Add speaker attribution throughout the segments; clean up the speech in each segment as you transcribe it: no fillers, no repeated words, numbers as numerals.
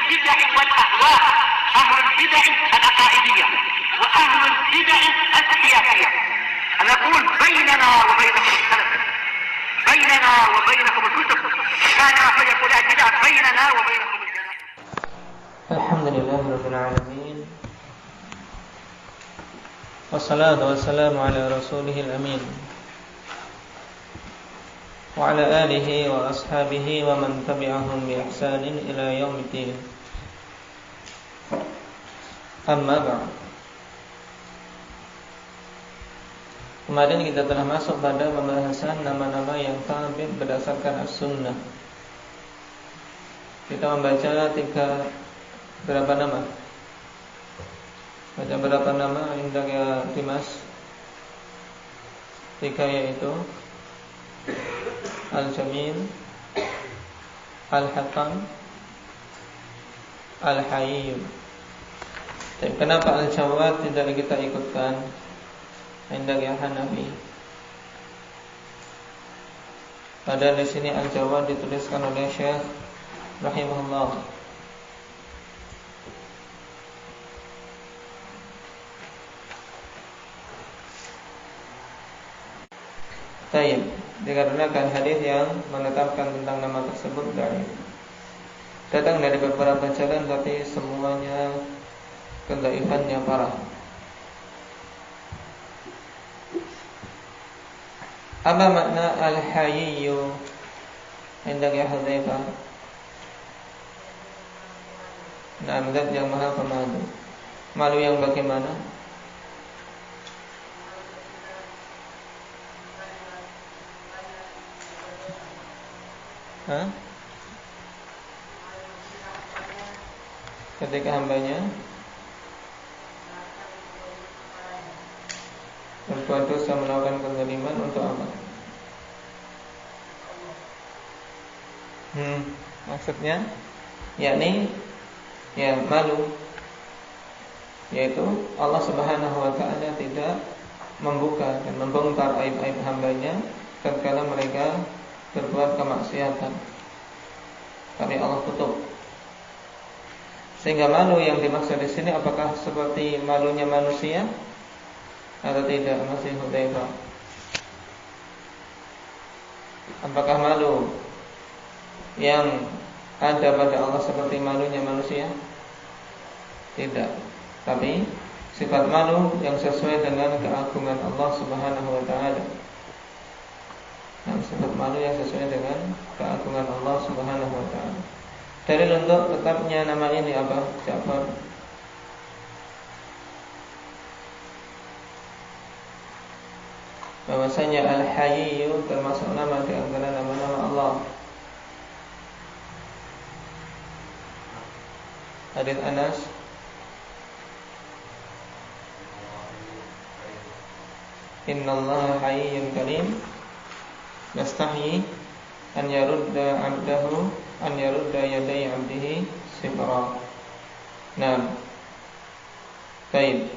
Speaker 1: البدع والأهواء، أهل البدع العقائدية وأهل البدع السياسية. أنا أقول بيننا وبينكم السلف، بيننا وبينكم الكتب، كان فيقول البدع بيننا وبينكم الجنة.
Speaker 2: الحمد لله رب العالمين، والصلاة والسلام على رسوله الأمين وعلى آله وأصحابه ومن تبعهم بإحسان إلى يوم الدين. Amma ba'd. Kemarin kita telah masuk pada pembahasan nama-nama yang thabit berdasarkan as-sunnah. Kita membaca berapa nama? Baca berapa nama indah ya Dimas? 3, yaitu Al-Jamil, Al-Hakam, Al-Hayy. Kenapa Al-Jawad tidak kita ikutkan? Indah ya Hanafi. Padahal di sini Al-Jawad dituliskan oleh Syekh rahimahullah. Baik, dikarenakan hadis yang menetapkan tentang nama tersebut dhaif. Datang dari beberapa jalan tapi semuanya kedhaifannya parah. Apa makna al-hayyu? Hendak ya Hudzaifah. Zat yang maha pemalu. Malu yang bagaimana? Ketika hambanya berbuat dosa melakukan kezaliman untuk apa? Maksudnya yakni ya malu, yaitu Allah Subhanahu wa ta'ala tidak membuka dan membongkar aib-aib hambanya tatkala mereka berbuat kemaksiatan, tapi Allah tutup. Sehingga malu yang dimaksud di sini apakah seperti malunya manusia atau tidak, masih Hudzaifah? Apakah malu yang ada pada Allah seperti malunya manusia? Tidak. Tapi sifat malu yang sesuai dengan keagungan Allah Subhanahu wa ta'ala. Sifat malu yang sesuai dengan keagungan Allah Subhanahu wa ta'ala. Dalil untuk tetapnya nama ini apa, Ja'far? Bahwasanya Al-Hayyu termasuk nama di antara nama-nama Allah. Hadits Anas, Innallaha hayyun karim yastahyi an yarudda 'abdahu an yarudda yaday 'abdihi sifra. Nah, baik.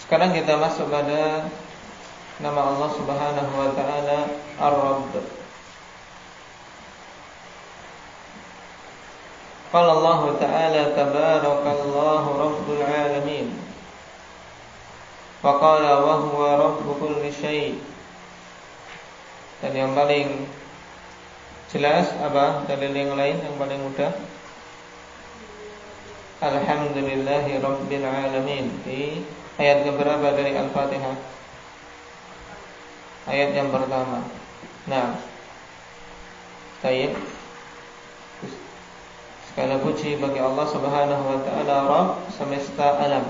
Speaker 2: Sekarang kita masuk pada nama Allah Subhanahu wa ta'ala Ar-Rabb. Qala Allah ta'ala tabarakallahu rabbul alamin. Wa qala wa huwa rabbu kulli syai'. Dan yang paling jelas apa dalil yang lain yang paling mudah? Alhamdulillahi rabbil alamin. Di ayat keberapa dari Al-Fatihah? Ayat yang pertama. Nah, baik. Segala puji bagi Allah Subhanahu wa ta'ala, Rabb semesta alam.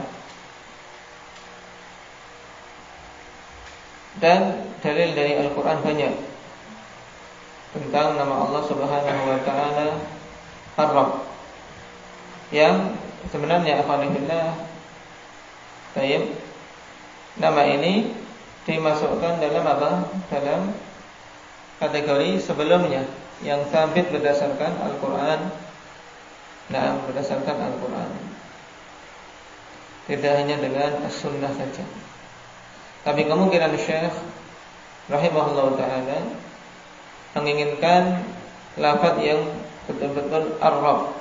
Speaker 2: Dan dalil dari Al-Quran banyak tentang nama Allah Subhanahu wa ta'ala Ar-Rabb, yang sebenarnya alhamdulillah, baik, nama ini dimasukkan dalam apa? Dalam kategori sebelumnya yang sabit berdasarkan Al-Quran. Nah, berdasarkan Al-Quran, tidak hanya dengan As-Sunnah saja. Tapi kemungkinan Syekh rahimahullah taala menginginkan lafaz yang betul-betul ar-Rabb.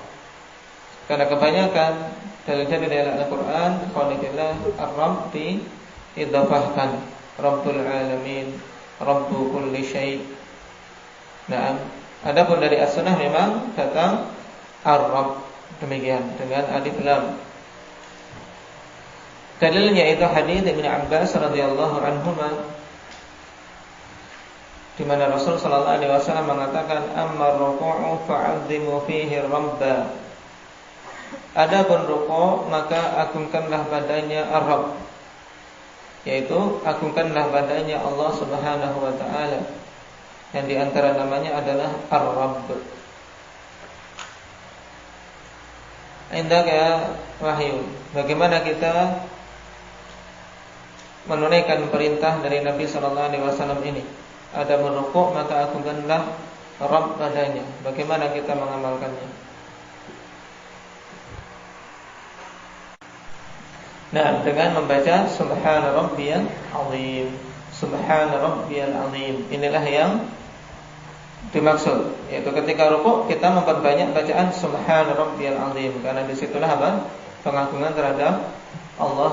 Speaker 2: Karena kebanyakan dalil-dalil dalam Al-Qur'an qaulilah ar-Rabb diidhafahkan Rabbul Alamin, Rabbu kulli syai'. Nah, adapun dari as-sunnah memang datang ar-Rabb demikian dengan alif lam. Dalilnya itu hadis Ibnu Abbas radhiyallahu anhuma di mana Rasul sallallahu alaihi wasallam mengatakan amma ruku'u fa'azzimu fihi rabba. Adapun ruku' maka agungkanlah padanya ar-Rabb, yaitu agungkanlah padanya Allah Subhanahu wa taala. Yang di antara namanya adalah ar-Rabb. Indahnya wahyu, bagaimana kita menunaikan perintah dari Nabi sallallahu alaihi wasallam ini? Ada merukuk maka agungkanlah Rabb padanya. Bagaimana kita mengamalkannya? Nah, dengan membaca Subhana Rabbiyal Azim. Subhana Rabbiyal Azim. Inilah yang dimaksud, yaitu ketika rukuk kita memperbanyak bacaan Subhana Rabbiyal Azim, karena disitulah apa? Pengagungan terhadap Allah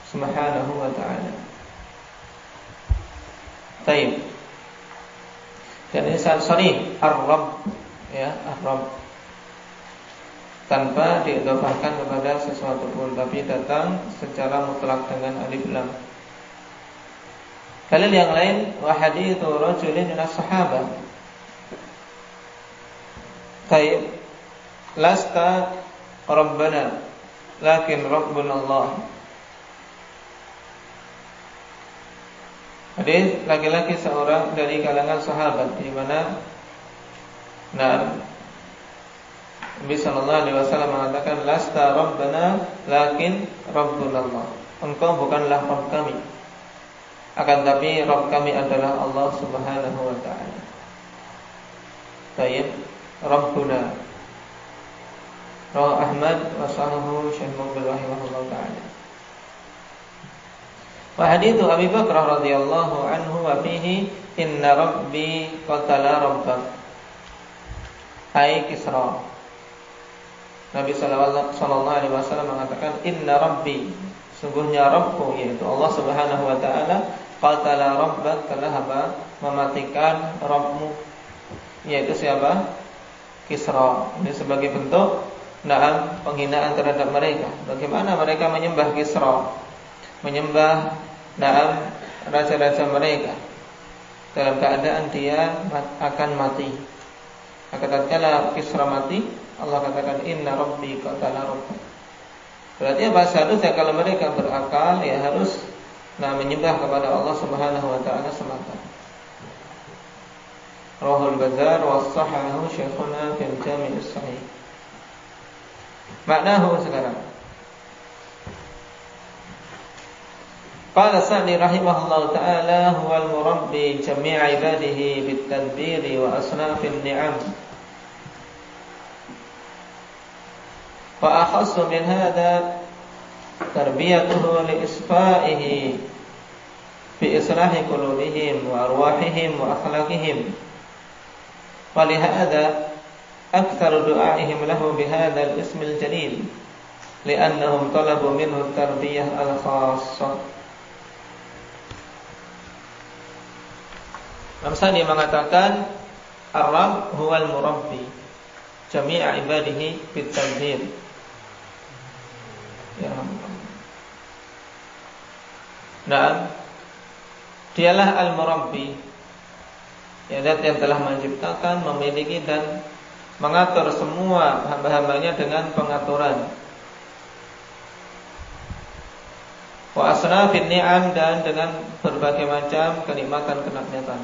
Speaker 2: Subhanahu wa ta'ala. Baik. Dan ini sharih ar-Rabb, ya, ar-Rabb, tanpa diidhafahkan kepada sesuatu pun, tapi datang secara mutlak dengan alif lam. Dalil yang lain, wa haditsu rajulin minas sahabah. Baik. Lasta Rabbana lakin Rabbuna Allah. Hadis laki-laki seorang dari kalangan sahabat, di mana Nabi sallallahu alaihi wasallam mengatakan lasta Rabbana lakin Rabbuna Allah. Engkau bukanlah Rabb kami, akan tapi Rabb kami adalah Allah Subhanahu wa ta'ala. Baik, Rabbuna. Rawahu Ahmad wa sahahu Syekh Mubil rahimahullah ta'ala. Wa hadithu Abi Bakrah radhiyallahu anhu wa fihi inna rabbi qatala rabbak. Hai Kisra. Nabi sallallahu alaihi wasallam mengatakan inna rabbi, sungguhnya Rabbku, yaitu Allah Subhanahu wa ta'ala, qatala rabbak, telah mematikan Rabbmu, yaitu siapa? Kisra. Ini sebagai bentuk penghinaan terhadap mereka. Bagaimana mereka menyembah Kisra, menyembah raja-raja mereka dalam keadaan dia akan mati. Maka tatkala Kisra mati, Allah katakan inna rabbi qatala rabbak. Berarti apa? Seharusnya kalau mereka berakal, ya harus menyembah kepada Allah Subhanahu wa ta'ala semata. Rawahul Bazzar wa sahahahu Syekhuna fil Jami' as-Sahih. Maknahu sekarang. Qala Sa'di rahimahullahu ta'ala huwal murabbi jami'a ibadihi bit-tadbiri wa asnafin ni'am. Wa akhassu min hadha tarbiyatuhu li isfa'ihi bi islahi qulubihim wa arwahihim wa akhlaqihim. Wa li hadha aktsaru du'a'ihim lahu bi hadzal ismil jalil li'annahum talabu minhu tarbiyah al-khassah. Sa'di mengatakan Ar-Rabb huwal murabbi jami'a ibadihi bit-tadbir. Ya. Dialah al-murabbi, ya, zat yang telah menciptakan, memiliki dan mengatur semua hamba-hambanya dengan pengaturan. Wa asnafin ni'am, dan dengan berbagai macam kenikmatan-kenikmatan.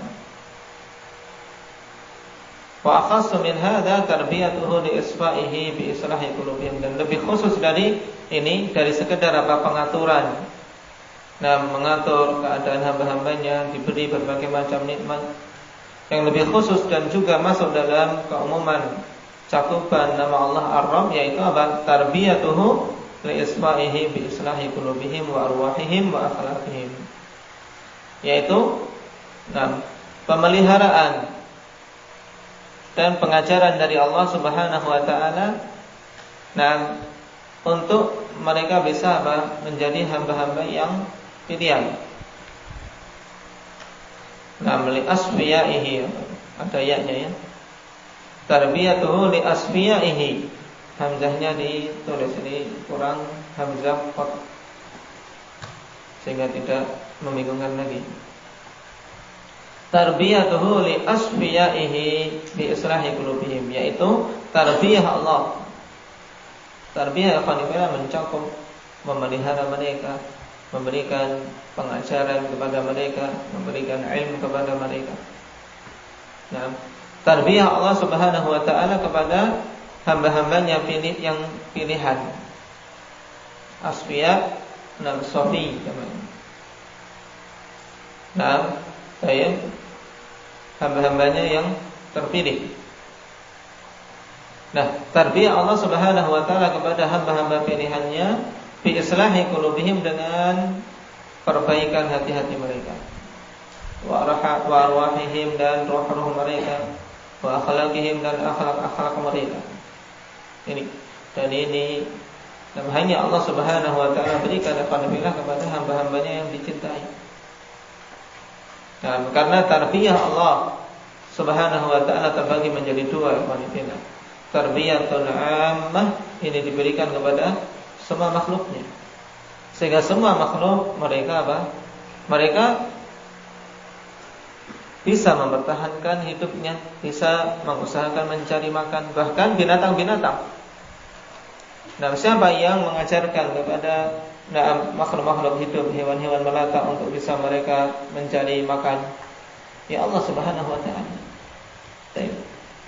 Speaker 2: Wa akhassu min hadza tarbiyatuhu li isfa'ihi bi islahi qulubihim, dan lebih khusus dari ini, dari sekedar pengaturan. Mengatur keadaan hamba-hambanya, diberi berbagai macam nikmat. Yang lebih khusus dan juga masuk dalam keumuman cakupan nama Allah Ar-Rabb, yaitu apa? Tarbiyatuhu li isfa'ihi bi islahi qulubihim wa arwahihim wa akhlaqihim, yaitu Nah, pemeliharaan dan pengajaran dari Allah Subhanahu wa taala, nah, untuk mereka bisa menjadi hamba-hamba yang pilihan. Nah, li asfiyaihi, ada ayatnya ya. Tarbiyatuhu li asfiyaihi. Hamzahnya ditulis ini kurang hamzah qat, sehingga tidak membingungkan lagi. Tarbiyatuhu li asfiyaihi bi islahi qulubihim, yaitu tarbiyah Allah. Tarbiyah ikhwanifillah mencakup memelihara mereka, memberikan pengajaran kepada mereka, memberikan ilmu kepada mereka. Nah, tarbiyah Allah Subhanahu wa taala kepada hamba-hambanya yang pilihan. Asfiya, nam sofi namanya. Nah, hamba-hambanya yang terpilih. Nah, tarbiyah Allah Subhanahu wa taala kepada hamba-hamba pilihannya bi islahi qulubihim, dengan perbaikan hati-hati mereka, wa arwahihim, dan roh-roh mereka, wa akhlaqihim, dan akhlak-akhlak mereka. Ini dan ini hanya Allah Subhanahu wa taala berikan alhamdulillah kepada hamba-hambanya yang dicintai. Nah, karena tarbiyah Allah Subhanahu wa taala terbagi menjadi dua, alhamdulillah. Tarbiyatun ammah, ini diberikan kepada semua makhluknya, sehingga semua makhluk mereka Mereka bisa mempertahankan hidupnya, bisa mengusahakan mencari makan, bahkan binatang-binatang. Nah, siapa yang mengajarkan kepada makhluk-makhluk hidup, hewan-hewan melata, untuk bisa mereka mencari makan? Ya Allah Subhanahu wa taala.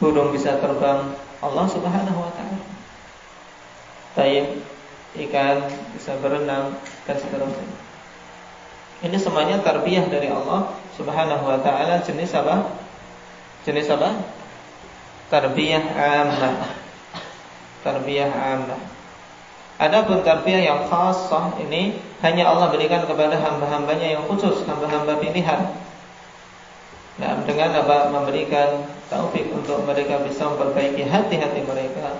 Speaker 2: Burung bisa terbang, Allah Subhanahu wa taala. Ikan bisa berenang, dan seterusnya. Ini semuanya tarbiyah dari Allah Subhanahu wa taala. Jenis apa? Jenis apa? Tarbiyah ammah. Tarbiyah ammah. Adapun tarbiyah yang khassah, ini hanya Allah berikan kepada hamba-hambanya yang khusus, hamba-hamba pilihan. Nah, dengan memberikan taufik untuk mereka bisa memperbaiki hati-hati mereka,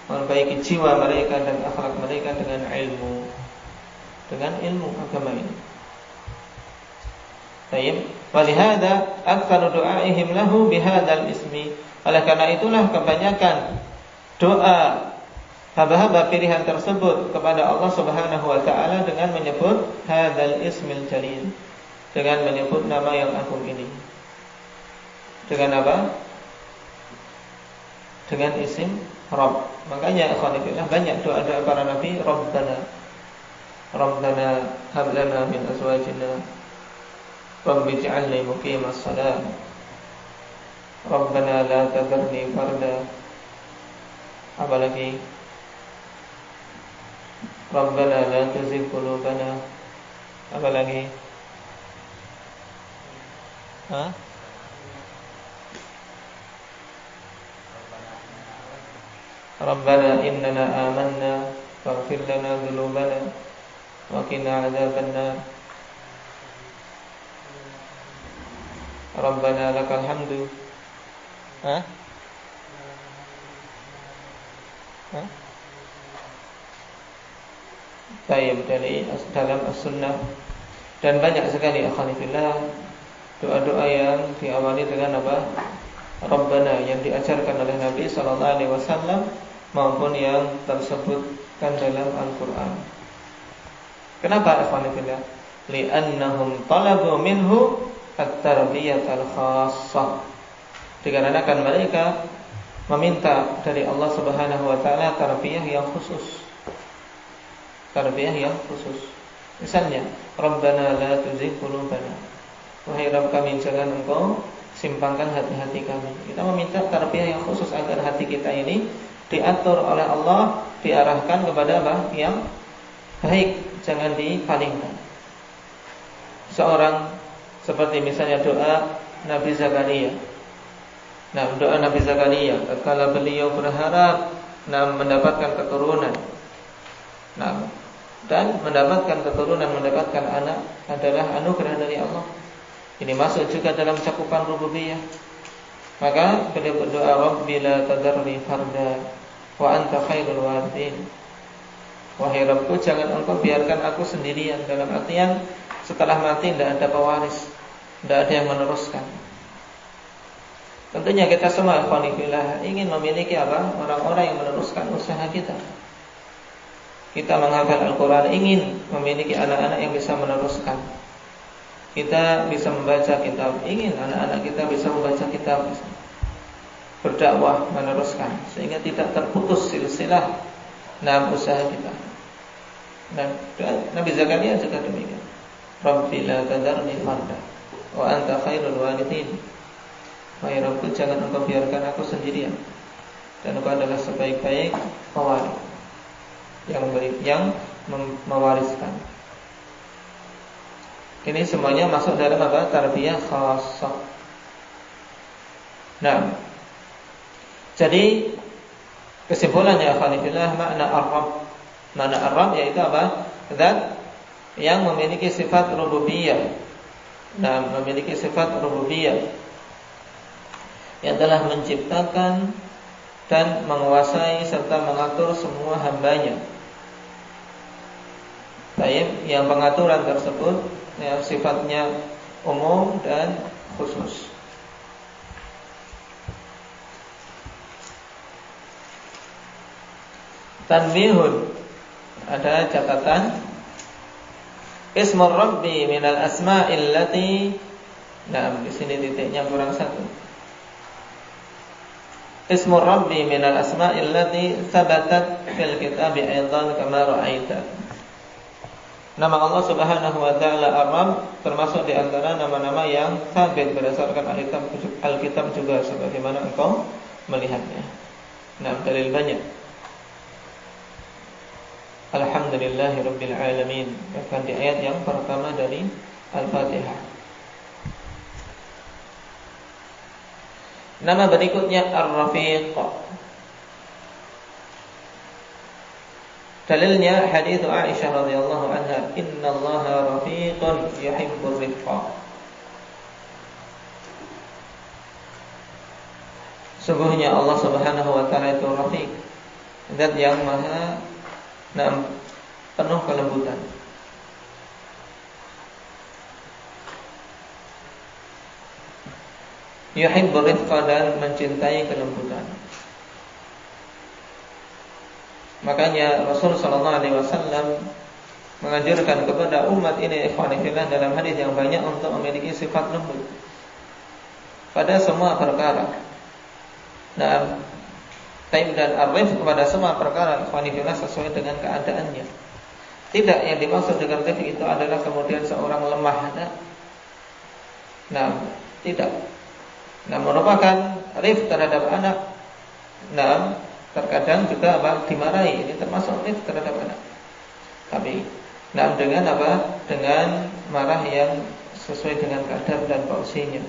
Speaker 2: memperbaiki jiwa mereka dan akhlak mereka dengan ilmu agama ini. Baik, walihada aktsaru du'aihim lahu bihadzal ismi. Oleh karena itulah kebanyakan doa hamba-hamba pilihan tersebut kepada Allah Subhanahu wa taala dengan menyebut hadzal ismil jalil, dengan menyebut nama yang agung ini. Dengan apa? Dengan isim Rabb. Makanya ikhwanillah banyak doa-doa para nabi, Rabbana hab lana min azwajina Rabbi ij'alni muqimas shalah, Rabbana la tadharni farda. Apalagi Rabbana la tuzigh qulubana. Apalagi Rabbana innana amanna faghfir lana dhunubana wa qina adzabannar. Rabbana lakal hamdu. Baik, dari dalam as-sunnah. Dan banyak sekali akhwanillah doa-doa yang diawali dengan apa? Rabbana, yang diajarkan oleh Nabi sallallahu alaihi wasallam maupun yang tersebutkan dalam Al-Qur'an. Kenapa akhwanillah? Li'annahum talabu minhu at-tarbiyatal khassah. Dikarenakan mereka meminta dari Allah Subhanahu wa taala tarbiyah yang khusus. Tarbiyah yang khusus. Misalnya, Rabbana la tuzigh qulubana. Wahai Rabb kami, jangan Engkau simpangkan hati-hati kami. Kita meminta tarbiyah yang khusus agar hati kita ini diatur oleh Allah, diarahkan kepada apa? Yang baik, jangan dipalingkan. Seorang seperti misalnya doa Nabi Zakaria. Nah, doa Nabi Zakaria tatkala beliau berharap mendapatkan keturunan. Dan mendapatkan keturunan, mendapatkan anak adalah anugerah dari Allah. Ini masuk juga dalam cakupan rububiyah. Maka beliau berdoa, Rabbi la tadarni farda wa anta khairul warithin. Wahai Rabbku, jangan engkau biarkan aku sendirian. Dalam artian setelah mati tidak ada pewaris, tidak ada yang meneruskan. Tentunya kita semua ikhwanillah ingin memiliki apa? Orang-orang yang meneruskan usaha kita. Kita menghafal Al-Quran, ingin memiliki anak-anak yang bisa meneruskan. Kita bisa membaca kitab, ingin anak-anak kita bisa membaca kitab, berdakwah, meneruskan, sehingga tidak terputus silsilah dalam usaha kita. Dan Nabi Zakaria juga demikian. Rabbi la tadarni farda wa anta khairul warithin. Wahai Rabbku, jangan engkau biarkan aku sendirian, dan engkau adalah sebaik-baik pewaris yang mewariskan. Ini semuanya masuk dalam apa? Tarbiyah khassah. Nah, jadi kesimpulannya akhwanillah, makna ar-Rabb. Makna ar-Rabb yaitu apa? Zat yang memiliki sifat rububiyah. Nah, memiliki sifat rububiyah yang telah menciptakan dan menguasai serta mengatur semua hambanya. Baik, yang pengaturan tersebut ya, sifatnya umum dan khusus. Tanbihun, ada catatan. Ismur Rabbi minal asma'il lati. Nah, di sini titiknya kurang satu. Ismur Rabbi minal asma'il lati thabatat fil kitabi aidan kama ra'aita. Nama Allah Subhanahu wa taala Ar-Rabb termasuk di antara nama-nama yang sabit berdasarkan Alkitab juga sebagaimana engkau melihatnya. Nah, dalil banyak. Alhamdulillahirabbil alamin. Bahkan di ayat yang pertama dari Al-Fatihah. Nama berikutnya Ar-Rafiq. Dalilnya hadits Aisyah radhiyallahu anha, innallaha rafiqun yuhibbur rifqa. Sungguhnya Allah Subhanahu wa taala itu Rafiq, zat yang maha penuh kelembutan. Yuhibbur rifqa, dan mencintai kelembutan. Makanya Rasul sallallahu alaihi wasallam menganjurkan kepada umat ini ikhwanillah dalam hadis yang banyak untuk memiliki sifat lembut pada semua perkara. Nah, taib dan arif kepada semua perkara ikhwanillah sesuai dengan keadaannya. Tidak yang dimaksud dengan rif itu adalah kemudian seorang lemah. Nah, tidak. Nah, merupakan rif terhadap anak. Nah, terkadang juga apa? Dimarahi. Ini termasuk rif terhadap anak. Tapi dengan apa? Dengan marah yang sesuai dengan kadar dan porsinya.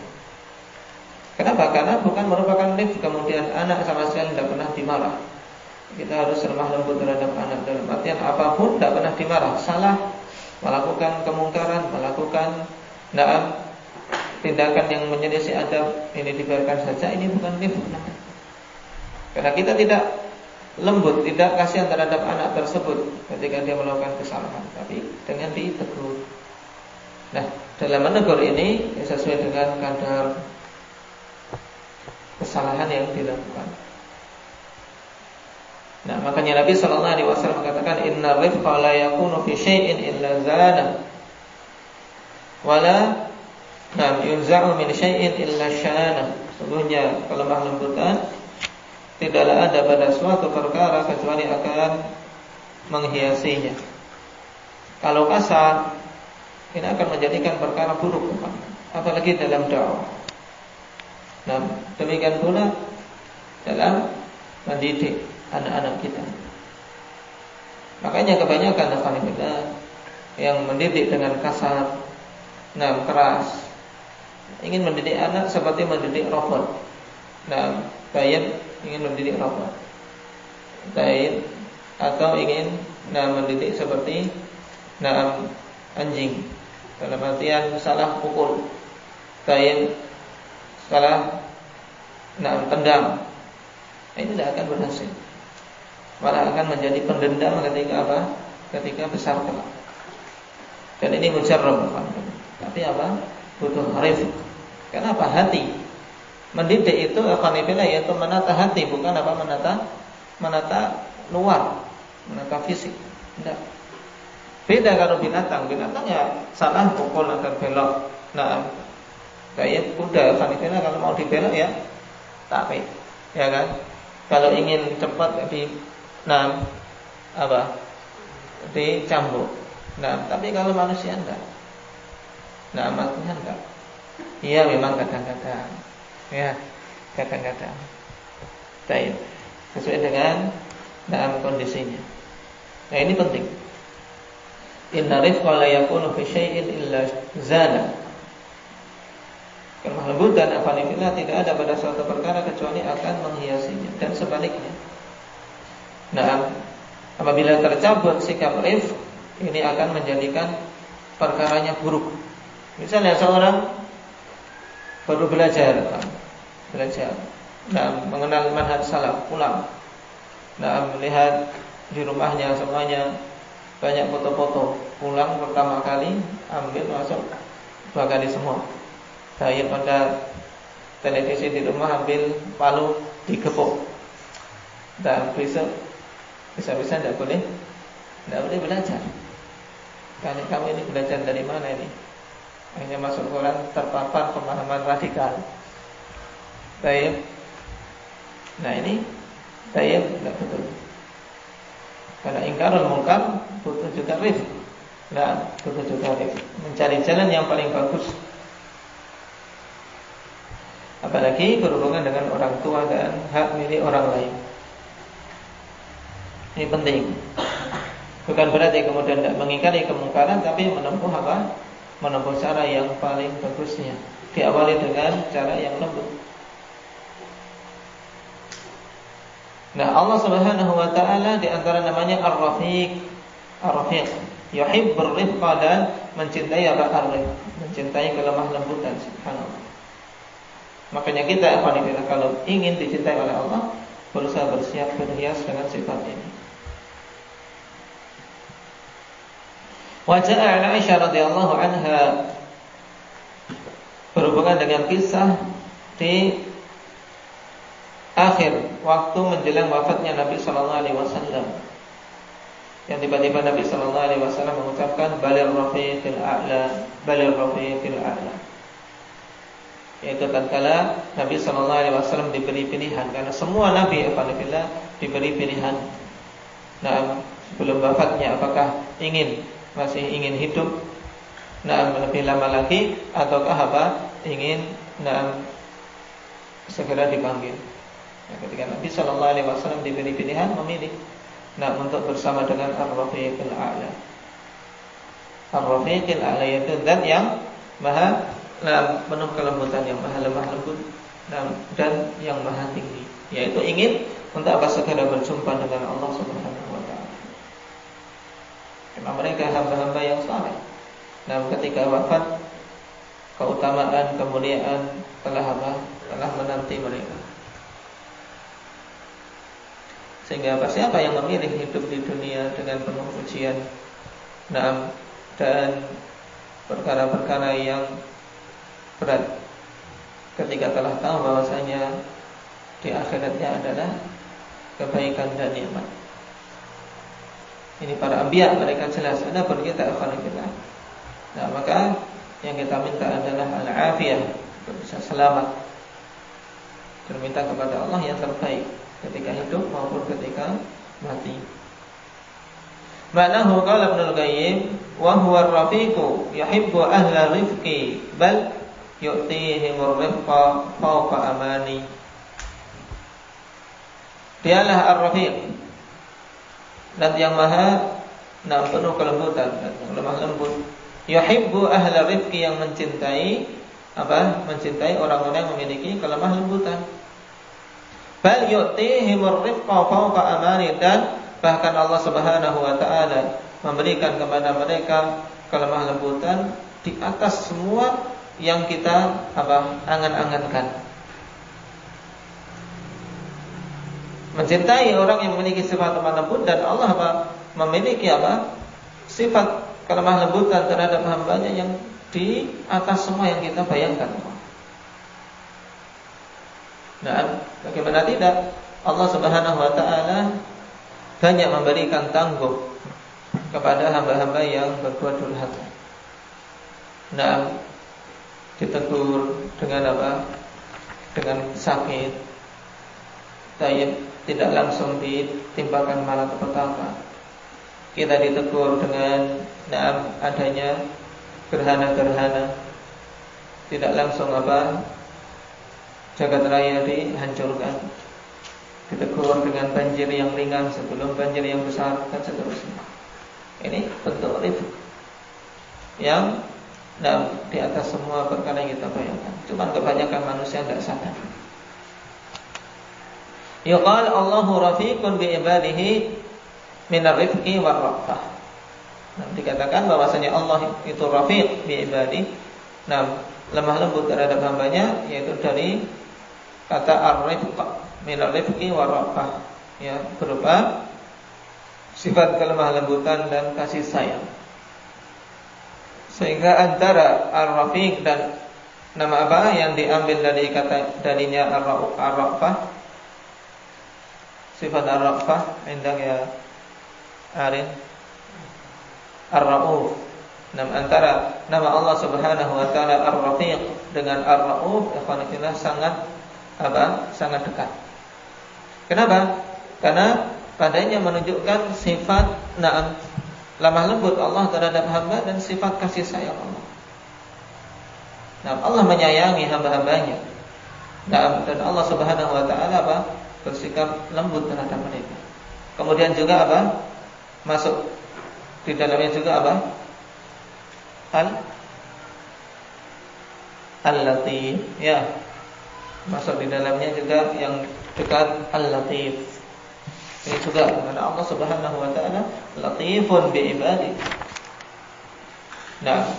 Speaker 2: Kenapa? Karena bukan merupakan rif kemudian anak sama sekali tidak pernah dimarah. Kita harus lemah lembut terhadap anak dalam artian apapun tidak pernah dimarah. Salah, melakukan kemungkaran, melakukan tindakan yang menyelisih adab, ini dibiarkan saja. Ini bukan rif. Karena kita tidak lembut, tidak kasihan terhadap anak tersebut ketika dia melakukan kesalahan, tapi dengan ditegur. Nah, dalam menegur ini sesuai dengan kadar kesalahan yang dilakukan. Nah, makanya Nabi sallallahu alaihi wasallam mengatakan innar rifqa la yakunu fi syai'in illa zana wala yunza'u min syai'in illa syana. Sesungguhnya kelemah lembutan tidaklah ada pada suatu perkara kecuali akan menghiasinya. Kalau kasar, ini akan menjadikan perkara buruk, apalagi dalam dakwah. Nah, demikian pula dalam mendidik anak-anak kita. Makanya kebanyakan anak kita yang mendidik dengan kasar, keras, ingin mendidik anak seperti mendidik robot. Baik, ingin mendidik robot, baik, atau ingin mendidik seperti anjing, dalam artian salah pukul, Taib setelah tendang, ini tidak akan berhasil, malah akan menjadi pendendam ketika apa? Ketika besar kelak. Dan ini mujarrab, tapi apa? Butuh rifq. Kenapa? Hati. Mendidik itu yaitu menata hati, bukan apa? Menata luar, menata fisik. Tidak. Beda kalau binatang ya salah pukul akan belok. Nah, kayak kuda kalau mau dibelok ya tarik, ya kan? Kalau ingin cepat dicambuk. Nah, tapi kalau manusia enggak. Nah, maksudnya enggak. Iya, memang kadang-kadang. Ya, kadang-kadang. Baik. Sesuai dengan kondisinya. Nah, ini penting. Inna rifqa la yakunu fi syai'in illa zana. Kelembutan afanillah tidak ada pada suatu perkara kecuali akan menghiasinya, dan sebaliknya. Nah, apabila tercabut sikap rifq, ini akan menjadikan perkaranya buruk. Misalnya seorang baru belajar mengenal manhaj salaf, pulang, melihat di rumahnya semuanya banyak foto-foto, pulang pertama kali ambil masuk 2 kali semua. Saya pada televisi di rumah ambil palu digepuk, dan besok bisa-bisa tidak boleh belajar. Kamu ini belajar dari mana ini? Hanya masuk Quran, terpapar pemahaman radikal. Baik. Nah, ini baik, tidak betul. Karena ingkarul munkar butuh juga rifq. Nah, butuh juga rifq. Mencari jalan yang paling bagus. Apalagi berhubungan dengan orang tua dan hak milik orang lain. Ini penting. Bukan berarti kemudian tidak mengingkari kemungkaran, tapi menempuh apa? Menempuh cara yang paling bagusnya. Diawali dengan cara yang lembut. Nah, Allah Subhanahu wa taala di antara namanya Ar-Rafiq. Ar-Rafiq yuhibbur rifqa, dan mencintai apa? Ar-Rifq, mencintai kelemah lembutan. Subhanallah. Makanya kita kalau ingin dicintai oleh Allah, berusaha bersiap berhias dengan sifat ini. Wa ja'a Aisyah radhiyallahu anha, berhubungan dengan kisah di akhir waktu menjelang wafatnya Nabi sallallahu alaihi wasallam, yang tiba-tiba Nabi sallallahu alaihi wasallam mengucapkan balir rafiqil a'la, balir rafiqil a'la. Yaitu tatkala Nabi sallallahu alaihi wasallam diberi pilihan, karena semua nabi alhamdulillah diberi pilihan. Nah, sebelum wafatnya apakah masih ingin hidup lebih lama lagi, ataukah ingin segera dipanggil. Nah, ketika Nabi sallallahu alaihi wasallam diberi pilihan, memilih untuk bersama dengan Ar-Rafiqil A'la. Ar-Rafiqil A'la yaitu zat yang maha penuh kelembutan, yang maha lemah lembut dan yang maha tinggi, yaitu ingin untuk segera berjumpa dengan Allah Subhanahu wa taala. Karena mereka hamba-hamba yang saleh. Ketika wafat, keutamaan, kemuliaan telah menanti mereka. Sehingga siapa yang memilih hidup di dunia dengan penuh ujian, dan perkara-perkara yang berat, ketika telah tahu bahwasanya di akhiratnya adalah kebaikan dan nikmat. Ini para anbiya, mereka jelas. Adapun kita alhamdulillah, maka yang kita minta adalah al-afiyah, bisa selamat, dan minta kepada Allah yang terbaik ketika hidup maupun ketika mati. Ma'nahu qala Ibnul Qayyim wa huwa ar-rafiqu yuhibbu ahla rifqi bal yu'tihimur rifqa fawqa amani. Dialah ar-rafiq, dan yang maha penuh kelembutan dan lemah lembut. Yuhibbu ahla rifqi, yang mencintai mencintai orang-orang yang memiliki kelemah lembutan. Bal yu'tihimur rifqa fawqa amani, dan bahkan Allah Subhanahu wa taala memberikan kepada mereka kelemah lembutan di atas semua yang kita angan-angankan. Mencintai orang yang memiliki sifat lemah lembut, dan Allah memiliki sifat kelemah lembutan terhadap hambanya yang di atas semua yang kita bayangkan. Nah, bagaimana tidak, Allah Subhanahu wa taala banyak memberikan tangguh kepada hamba-hamba yang berbuat durhaka. Nah, ditegur dengan dengan sakit, tidak langsung ditimpakan malapetaka. Kita ditegur dengan adanya gerhana-gerhana, tidak langsung jagat raya dihancurkan. Ditegur dengan banjir yang ringan sebelum banjir yang besar, dan seterusnya. Ini bentuk rifq yang di atas semua perkara yang kita bayangkan. Cuma kebanyakan manusia tidak sadar. Yuqal Allahu rafiqun bi ibadihi minar rifqi war rafah. Nah, dikatakan bahwasanya Allah itu rafiq bi ibadihi. Nah, lemah lembut terhadap hambanya, yaitu dari kata ar-rifq, minar rifqi war rafah, ya, berupa sifat kelemah lembutan dan kasih sayang. Sehingga antara ar-rafiq dan nama yang diambil dari kata darinya ar-rafah, sifat ar-rafah, indah ya Arin, ar-rauf. Antara nama Allah Subhanahu wa taala ar-rafiq dengan ar-rauf, ikhwanillah, sangat dekat. Kenapa? Karena padanya menunjukkan sifat lemah lembut Allah terhadap hamba dan sifat kasih sayang Allah. Nah, Allah menyayangi hamba-hambanya. Dan Allah Subhanahu wa taala bersikap lembut terhadap mereka. Kemudian juga masuk di dalamnya juga Al-Latif, ya. Masuk di dalamnya juga yang dekat Al-Latif. Ini juga karena Allah Subhanahu wa taala latifun bi ibadi. Nah,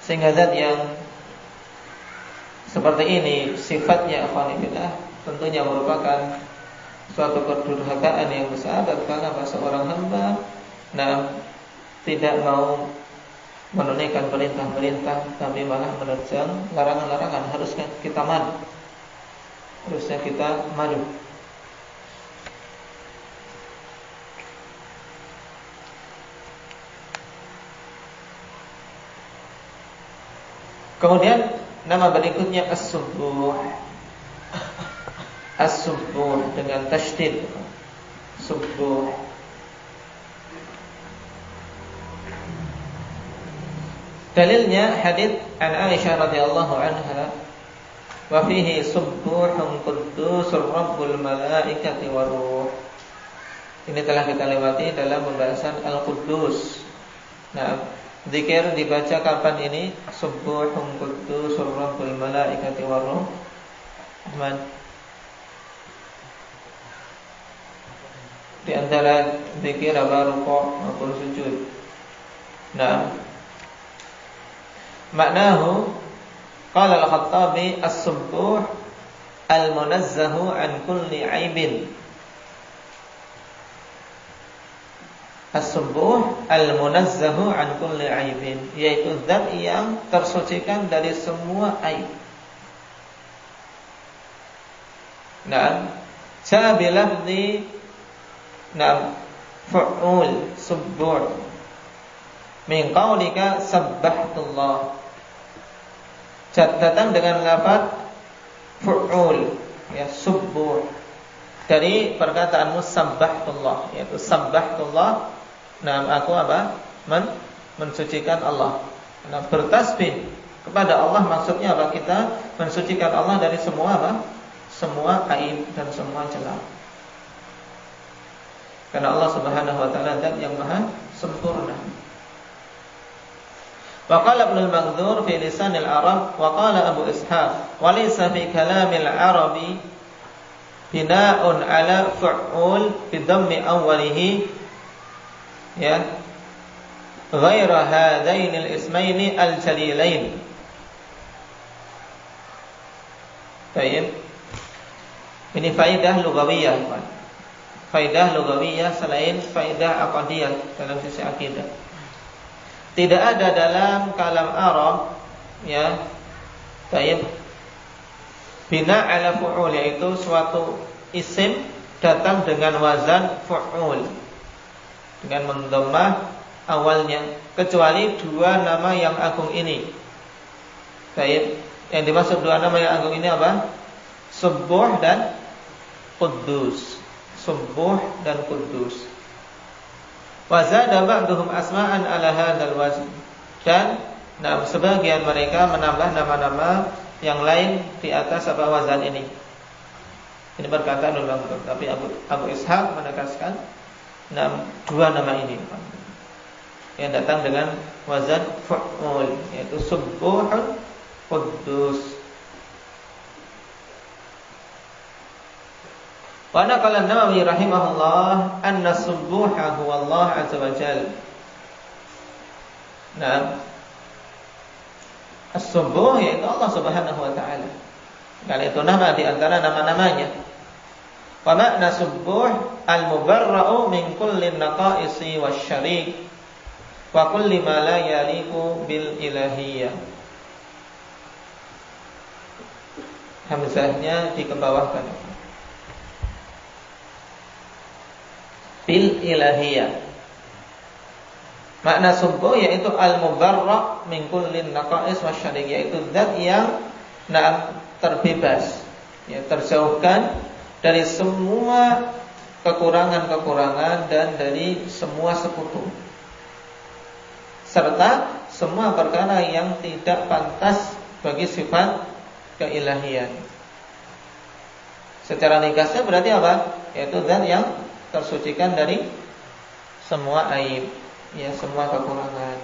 Speaker 2: sehingga zat yang seperti ini sifatnya afanillah tentunya merupakan suatu kedurhakaan yang besar, tatkala seorang hamba tidak mau menunaikan perintah-perintah tapi malah menerjang larangan-larangan. Harusnya kita malu. Kemudian nama berikutnya as-subbuh. As-subbuh dengan tasydid. Subbuh. Dalilnya hadits an Aisyah radhiyallahu anha, wa fihi subbuhun quddusur rabbul malaikati waruh. Ini telah kita lewati dalam pembahasan Al-Quddus. Nah, zikir dibaca kapan ini? Subbuhun quddusur rabbul malaikati waruh. Ahmad, di antara zikir rukuk maupun sujud. Nah, maknahu qala al-Khattabi as-subbuh al-munazzahu an kulli aibin. As-subbuh al-munazzahu an kulli aibin, yaitu zat yang tersucikan dari semua aib. Nah, jabilah di fu'ul subbuh min qaulika sabbahtullah. Datang dengan lafaz fu'ul, ya, subbuh, dari perkataanmu sabbahtullah, yaitu sabbahtullah. Aku mensucikan Allah. Bertasbih kepada Allah maksudnya kita mensucikan Allah dari semua semua aib dan semua celah. Karena Allah Subhanahu wa taala zat yang maha sempurna. Wa qala Ibnu al-Mandzur fi lisan al-Arab wa qala Abu Ishaq wa laysa fi kalam al-Arabi bina'un ala fu'ul bidhammi awwalihi, ya, ghaira hadainil ismaini al-jalilain. Baik. Ini faidah lugawiyah, Pak. Faidah lugawiyah selain faidah aqdiyah dalam sisi akidah. Tidak ada dalam kalam Arab, ya, baik, bina ala fu'ul, yaitu suatu isim datang dengan wazan fu'ul dengan mendhammah awalnya, kecuali dua nama yang agung ini. Baik, yang dimaksud dua nama yang agung ini apa? Subuh dan Quddus. Subuh dan Quddus. Wa zada ba'duhum asma'an ala hadzal wazn. Dan sebagian mereka menambah nama-nama yang lain di atas apa wazan ini. Ini perkataan ulama, tapi Abu Ishaq menegaskan dua nama ini yang datang dengan wazan fu'ul, yaitu subuhun Quddus. Wa naqala an-Nawawi rahimahullah anna subuha huwa Allah azza wa jalla. Nah, as-subuh yaitu Allah Subhanahu wa taala. Kalau itu nama di antara nama-namanya. Wa makna subuh al-mubarra'u min kulli naqaisi wasy-syarik wa kulli ma la yaliqu bil ilahiyyah. Hamzahnya dikebawahkan. Bil ilahiyah. Makna subuh yaitu al-mubarra' min kullin naqais wasyarik, yaitu zat yang terbebas, ya, terjauhkan dari semua kekurangan-kekurangan dan dari semua sekutu, serta semua perkara yang tidak pantas bagi sifat keilahian. Secara ringkasnya berarti apa? Yaitu zat yang tersucikan dari semua aib, ya, semua kekurangan.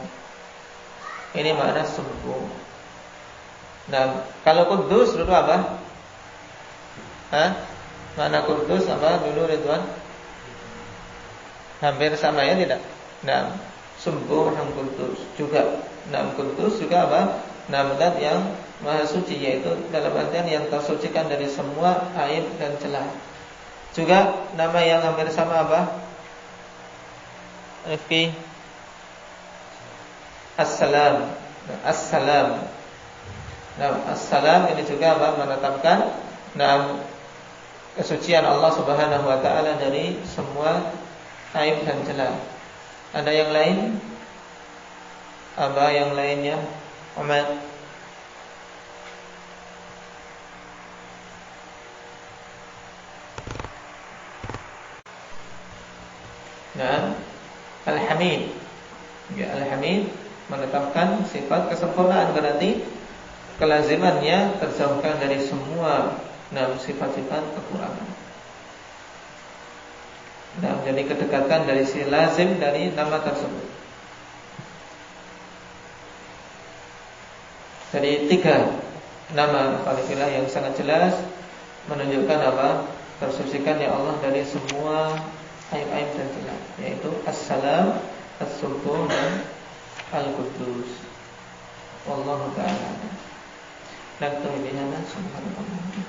Speaker 2: Ini makna subuh. Nah, kalau Quddus dulu apa? Makna Quddus apa dulu, Ridwan? Hampir sama ya, tidak? Nah, subuh dan Quddus juga. Nah, Quddus juga apa? Zat yang maha suci, yaitu dalam artian yang tersucikan dari semua aib dan celah. Juga nama yang hampir sama apa? Rifki, As-Salam. As-Salam. Nah, As-Salam ini juga apa? Menetapkan kesucian Allah Subhanahu wa taala dari semua aib dan celah. Ada yang lain? Apa yang lainnya? Ahmad. Nah, Al-Hamid. Ya, Al-Hamid menetapkan sifat kesempurnaan, berarti kelazimannya terjauhkan dari semua sifat-sifat kekurangan. Nah, jadi kedekatan dari si lazim dari nama tersebut. Jadi tiga nama Al-Ilah yang sangat jelas menunjukkan apa? Tersucikannya Allah dari semua aib-aib dan celah, yaitu As-Salam, As-Subuh, dan Al-Quddus. Wallahu ta'ala. Naktubu bihadza subhanallah.